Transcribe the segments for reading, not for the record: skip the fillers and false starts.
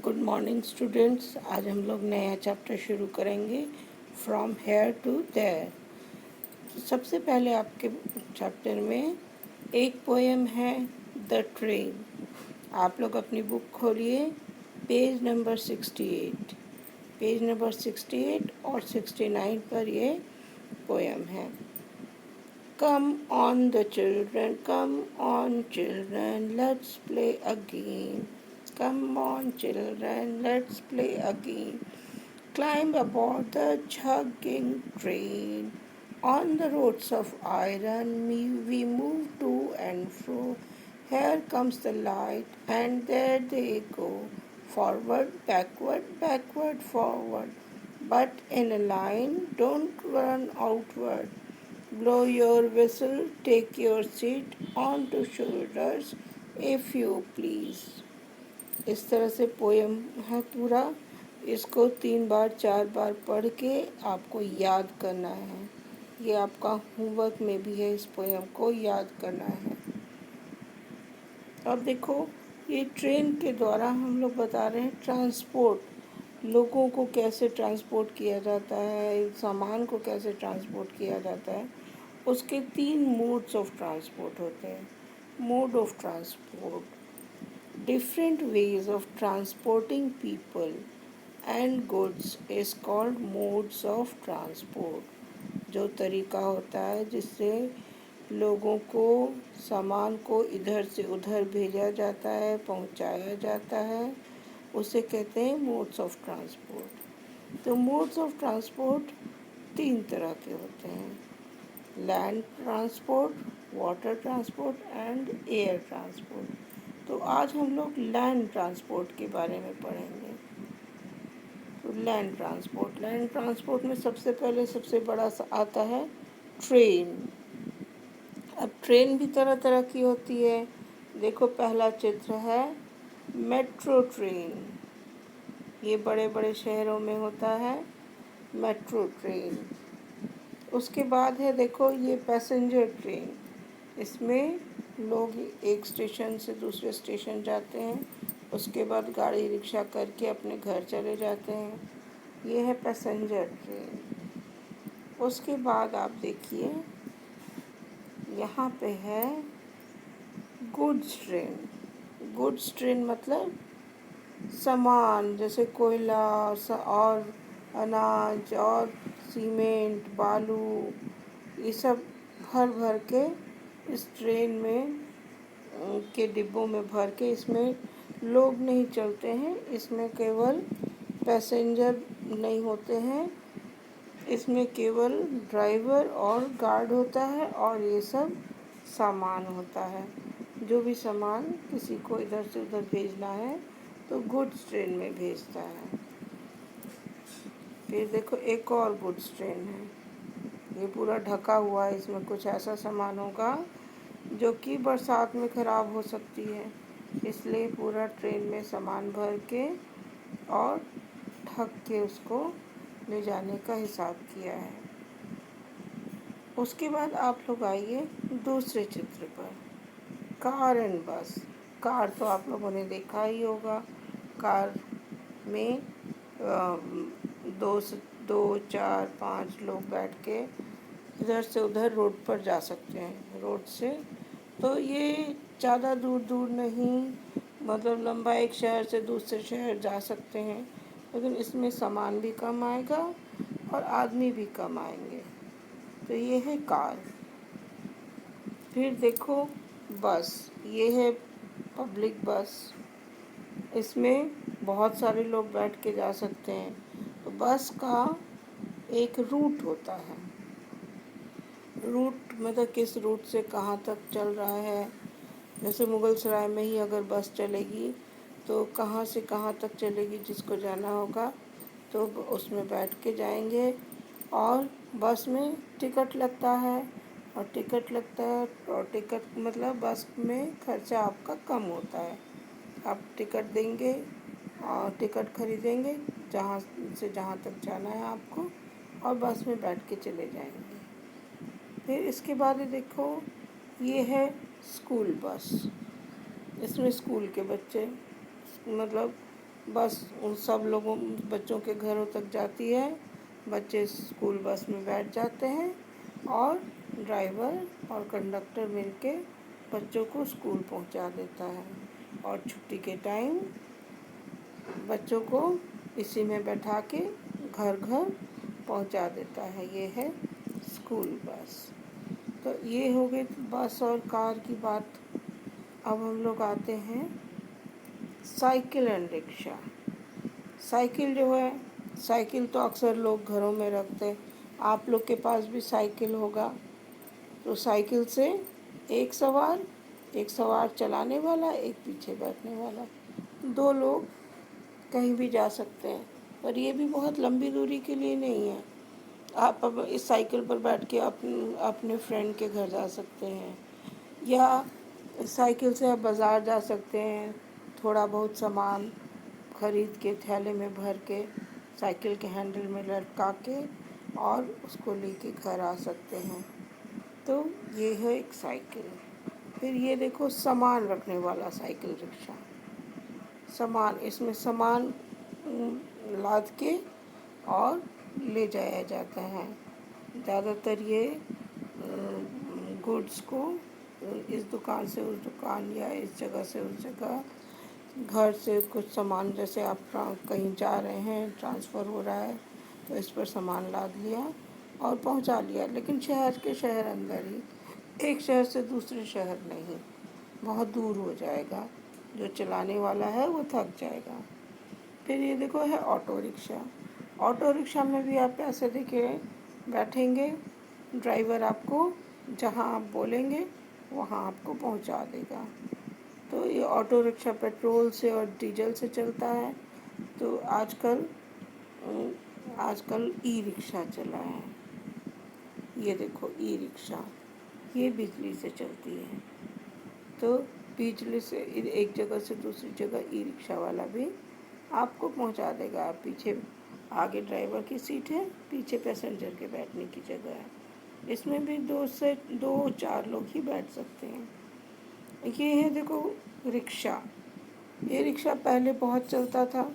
Good morning students. आज हम लोग नया चैप्टर शुरू करेंगे फ्रॉम हेयर टू देयर। सबसे पहले आपके चैप्टर में एक पोएम है द ट्रेन। आप लोग अपनी बुक खोलिए, पेज नंबर 68। पेज नंबर 68 और 69 पर ये पोएम है। Come on the children, come on children, let's play a game. Come on children, let's play a game. Climb aboard the chugging train. On the roads of iron, we move to and fro. Here comes the light, and there they go. Forward, backward, backward, forward. But in a line, don't run outward. Blow your whistle, take your seat on to shoulders, if you please. इस तरह से poem है पूरा। इसको 3 बार 4 बार पढ़ के आपको याद करना है। ये आपका होमवर्क में भी है, इस पोएम को याद करना है। अब देखो, ये ट्रेन के द्वारा हम लोग बता रहे हैं ट्रांसपोर्ट, लोगों को कैसे ट्रांसपोर्ट किया जाता है, सामान को कैसे ट्रांसपोर्ट किया जाता है। उसके 3 मोड्स ऑफ ट्रांसपोर्ट होते हैं। Mode of transport, different ways of transporting people and goods is called modes of transport. जो तरीका होता है जिससे लोगों को, सामान को इधर से उधर भेजा जाता है, पहुंचाया जाता है, उसे कहते हैं मोड्स ऑफ ट्रांसपोर्ट। तो मोड्स ऑफ ट्रांसपोर्ट 3 तरह के होते हैं: land transport, water transport and air transport. तो आज हम लोग लैंड ट्रांसपोर्ट के बारे में पढ़ेंगे। तो लैंड ट्रांसपोर्ट में सबसे पहले सबसे बड़ा आता है ट्रेन। अब ट्रेन भी तरह तरह की होती है। देखो, पहला चित्र है मेट्रो ट्रेन। ये बड़े बड़े शहरों में होता है मेट्रो ट्रेन। उसके बाद है, देखो, ये पैसेंजर ट्रेन। इसमें लोग एक स्टेशन से दूसरे स्टेशन जाते हैं, उसके बाद गाड़ी रिक्शा करके अपने घर चले जाते हैं। ये है पैसेंजर ट्रेन। उसके बाद आप देखिए, यहाँ पे है गुड्स ट्रेन। गुड्स ट्रेन मतलब सामान, जैसे कोयला और अनाज और सीमेंट, बालू, ये सब भर भर के इस ट्रेन में के डिब्बों में भर के, इसमें लोग नहीं चलते हैं, इसमें केवल पैसेंजर नहीं होते हैं, इसमें केवल ड्राइवर और गार्ड होता है और ये सब सामान होता है। जो भी सामान किसी को इधर से उधर भेजना है तो गुड्स ट्रेन में भेजता है। फिर देखो, एक और गुड्स ट्रेन है। ये पूरा ढका हुआ है, इसमें कुछ ऐसा सामान होगा जो कि बरसात में ख़राब हो सकती है, इसलिए पूरा ट्रेन में सामान भर के और ढक के उसको ले जाने का हिसाब किया है। उसके बाद आप लोग आइए दूसरे चित्र पर, कार एंड बस। कार तो आप लोगों ने देखा ही होगा। कार में 2, 4, 5 लोग बैठ के इधर से उधर रोड पर जा सकते हैं। रोड से तो ये ज़्यादा दूर दूर नहीं, मतलब लंबा एक शहर से दूसरे शहर जा सकते हैं, लेकिन इसमें सामान भी कम आएगा और आदमी भी कम आएंगे। तो ये है कार। फिर देखो बस, ये है पब्लिक बस। इसमें बहुत सारे लोग बैठ के जा सकते हैं। तो बस का एक रूट होता है। रूट मतलब किस रूट से कहाँ तक चल रहा है। जैसे मुगलसराय में ही अगर बस चलेगी तो कहाँ से कहाँ तक चलेगी, जिसको जाना होगा तो उसमें बैठ के जाएंगे। और बस में टिकट लगता है, और टिकट मतलब बस में खर्चा आपका कम होता है। आप टिकट देंगे और टिकट खरीदेंगे जहाँ से जहाँ तक जाना है आपको, और बस में बैठ के चले जाएंगे। फिर इसके बाद देखो, ये है स्कूल बस। इसमें स्कूल के बच्चे, मतलब बस उन सब लोगों बच्चों के घरों तक जाती है। बच्चे स्कूल बस में बैठ जाते हैं और ड्राइवर और कंडक्टर मिलके बच्चों को स्कूल पहुंचा देता है। और छुट्टी के टाइम बच्चों को इसी में बैठा के घर घर पहुंचा देता है। ये है स्कूल बस। तो ये हो गई बस और कार की बात। अब हम लोग आते हैं साइकिल एंड रिक्शा। साइकिल जो है, साइकिल तो अक्सर लोग घरों में रखते हैं। आप लोग के पास भी साइकिल होगा। तो साइकिल से एक सवार चलाने वाला, एक पीछे बैठने वाला, दो लोग कहीं भी जा सकते हैं। पर ये भी बहुत लंबी दूरी के लिए नहीं है। आप अब इस साइकिल पर बैठ के अपने फ्रेंड के घर जा सकते हैं, या साइकिल से आप बाज़ार जा सकते हैं। थोड़ा बहुत सामान खरीद के थैले में भर के साइकिल के हैंडल में लटका के और उसको लेके घर आ सकते हैं। तो ये है एक साइकिल। फिर ये देखो सामान रखने वाला साइकिल रिक्शा। सामान, इसमें सामान लाद के और ले जाया जाता है। ज़्यादातर ये गुड्स को इस दुकान से उस दुकान या इस जगह से उस जगह, घर से कुछ सामान, जैसे आप कहीं जा रहे हैं, ट्रांसफ़र हो रहा है, तो इस पर सामान लाद लिया और पहुंचा लिया। लेकिन शहर के शहर अंदर ही, एक शहर से दूसरे शहर नहीं, बहुत दूर हो जाएगा। जो चलाने वाला है वो थक जाएगा। फिर ये देखो है ऑटो रिक्शा। ऑटो रिक्शा में भी आप पैसे देके बैठेंगे, ड्राइवर आपको जहां आप बोलेंगे वहां आपको पहुंचा देगा। तो ये ऑटो रिक्शा पेट्रोल से और डीजल से चलता है। तो आजकल ई रिक्शा चला है। ये देखो ई रिक्शा, ये बिजली से चलती है। तो बिजली से एक जगह से दूसरी जगह ई रिक्शा वाला भी आपको पहुंचा देगा। पीछे, आगे ड्राइवर की सीट है, पीछे पैसेंजर के बैठने की जगह है। इसमें भी 2 से 4 लोग ही बैठ सकते हैं। ये है देखो रिक्शा। ये रिक्शा पहले बहुत चलता था,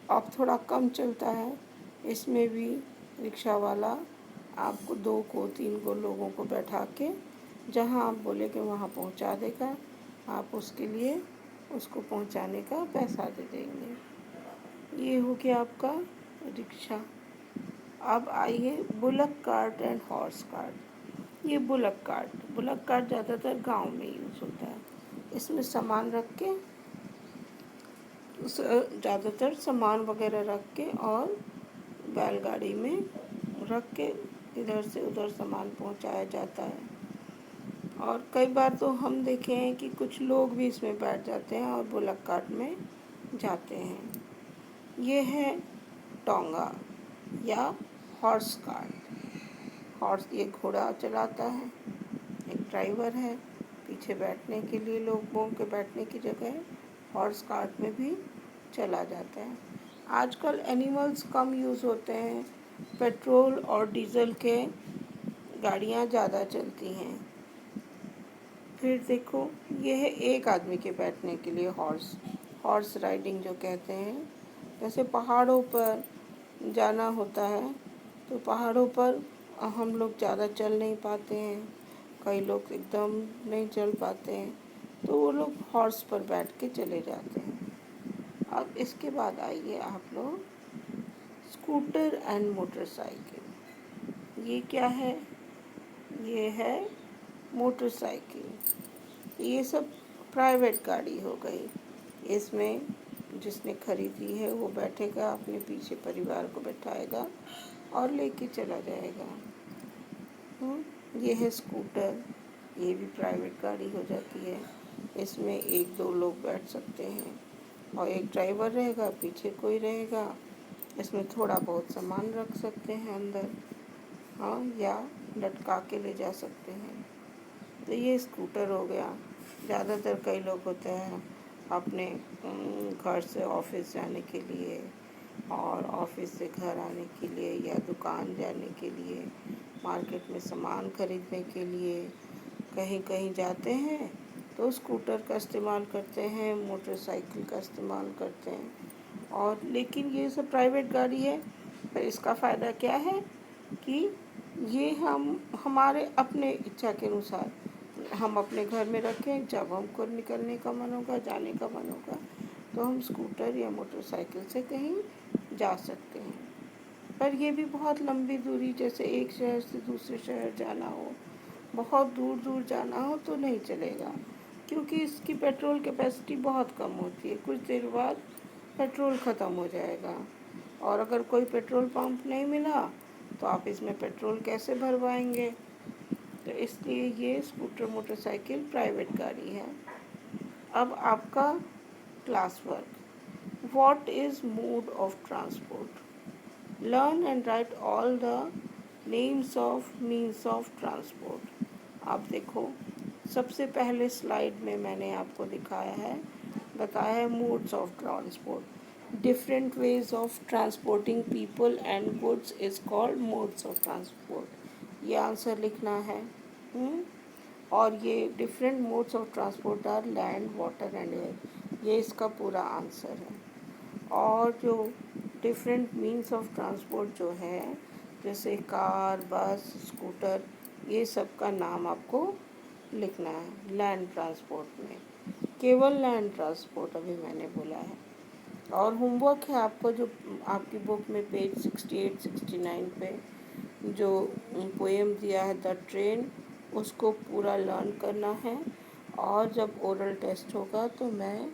अब थोड़ा कम चलता है। इसमें भी रिक्शा वाला आपको 2 को 3 को लोगों को बैठा के जहाँ आप बोले कि वहाँ पहुँचा देगा। आप उसके लिए उसको पहुँचाने का पैसा दे देंगे। ये हो गया आपका रिक्शा। अब आइए bullock cart and horse cart. ये बुलक कार्ट ज़्यादातर गांव में यूज़ होता है। इसमें सामान रख के, ज़्यादातर सामान वगैरह रख के और बैलगाड़ी में रख के इधर से उधर सामान पहुंचाया जाता है। और कई बार तो हम देखे हैं कि कुछ लोग भी इसमें बैठ जाते हैं और बुलक कार्ट में जाते हैं। ये है टोंगा या हॉर्स कार्ट। हॉर्स, ये घोड़ा चलाता है, एक ड्राइवर है, पीछे बैठने के लिए लोगों के बैठने की जगह है। हॉर्स कार्ट में भी चला जाता है। आजकल एनिमल्स कम यूज़ होते हैं, पेट्रोल और डीजल के गाड़ियाँ ज़्यादा चलती हैं। फिर देखो ये है एक आदमी के बैठने के लिए हॉर्स राइडिंग जो कहते हैं। जैसे पहाड़ों पर जाना होता है, तो पहाड़ों पर हम लोग ज़्यादा चल नहीं पाते हैं, कई लोग एकदम नहीं चल पाते हैं, तो वो लोग हॉर्स पर बैठ के चले जाते हैं। अब इसके बाद आइए आप लोग स्कूटर एंड मोटरसाइकिल। ये क्या है? ये है मोटरसाइकिल। ये सब प्राइवेट गाड़ी हो गई। इसमें जिसने खरीदी है वो बैठेगा, अपने पीछे परिवार को बैठाएगा और लेके चला जाएगा। ये है स्कूटर। ये भी प्राइवेट गाड़ी हो जाती है। इसमें 1-2 लोग बैठ सकते हैं और एक ड्राइवर रहेगा, पीछे कोई रहेगा। इसमें थोड़ा बहुत सामान रख सकते हैं अंदर, हाँ, या लटका के ले जा सकते हैं। तो ये स्कूटर हो गया। ज़्यादातर कई लोग होते हैं अपने घर से ऑफिस जाने के लिए और ऑफिस से घर आने के लिए या दुकान जाने के लिए, मार्केट में सामान खरीदने के लिए कहीं कहीं जाते हैं तो स्कूटर का इस्तेमाल करते हैं, मोटरसाइकिल का इस्तेमाल करते हैं। और लेकिन ये सब प्राइवेट गाड़ी है, पर इसका फ़ायदा क्या है कि ये हम हमारे अपने इच्छा के अनुसार हम अपने घर में रखें, जब हमको निकलने का मन होगा, जाने का मन होगा, तो हम स्कूटर या मोटरसाइकिल से कहीं जा सकते हैं। पर ये भी बहुत लंबी दूरी, जैसे एक शहर से दूसरे शहर जाना हो, बहुत दूर दूर जाना हो तो नहीं चलेगा, क्योंकि इसकी पेट्रोल कैपेसिटी बहुत कम होती है। कुछ देर बाद पेट्रोल ख़त्म हो जाएगा, और अगर कोई पेट्रोल पंप नहीं मिला तो आप इसमें पेट्रोल कैसे भरवाएंगे। तो इसलिए ये स्कूटर मोटरसाइकिल प्राइवेट गाड़ी है। अब आपका class work, what is mode of transport. Learn and right all the names of means of transport. आप देखो, सबसे पहले स्लाइड में मैंने आपको बताया है modes of transport. Different ways of transporting people and goods is called modes of transport. ये आंसर लिखना है। और ये different modes of transport are land, water and air, ये इसका पूरा आंसर है। और जो डिफरेंट मीन्स ऑफ ट्रांसपोर्ट जो है, जैसे कार, बस, स्कूटर, ये सब का नाम आपको लिखना है लैंड ट्रांसपोर्ट में। केवल लैंड ट्रांसपोर्ट अभी मैंने बोला है। और होमवर्क है आपको, जो आपकी बुक में पेज 68 69 पे जो पोएम दिया है द ट्रेन, उसको पूरा लर्न करना है। और जब ओरल टेस्ट होगा तो मैं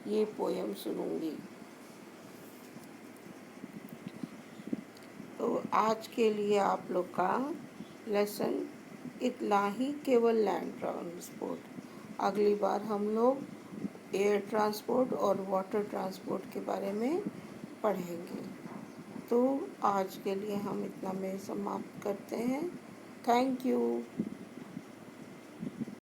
ये पोएम सुनूंगी। तो आज के लिए आप लोग का लेसन इतना ही, केवल लैंड ट्रांसपोर्ट। अगली बार हम लोग एयर ट्रांसपोर्ट और वाटर ट्रांसपोर्ट के बारे में पढ़ेंगे। तो आज के लिए हम इतना में समाप्त करते हैं। Thank you.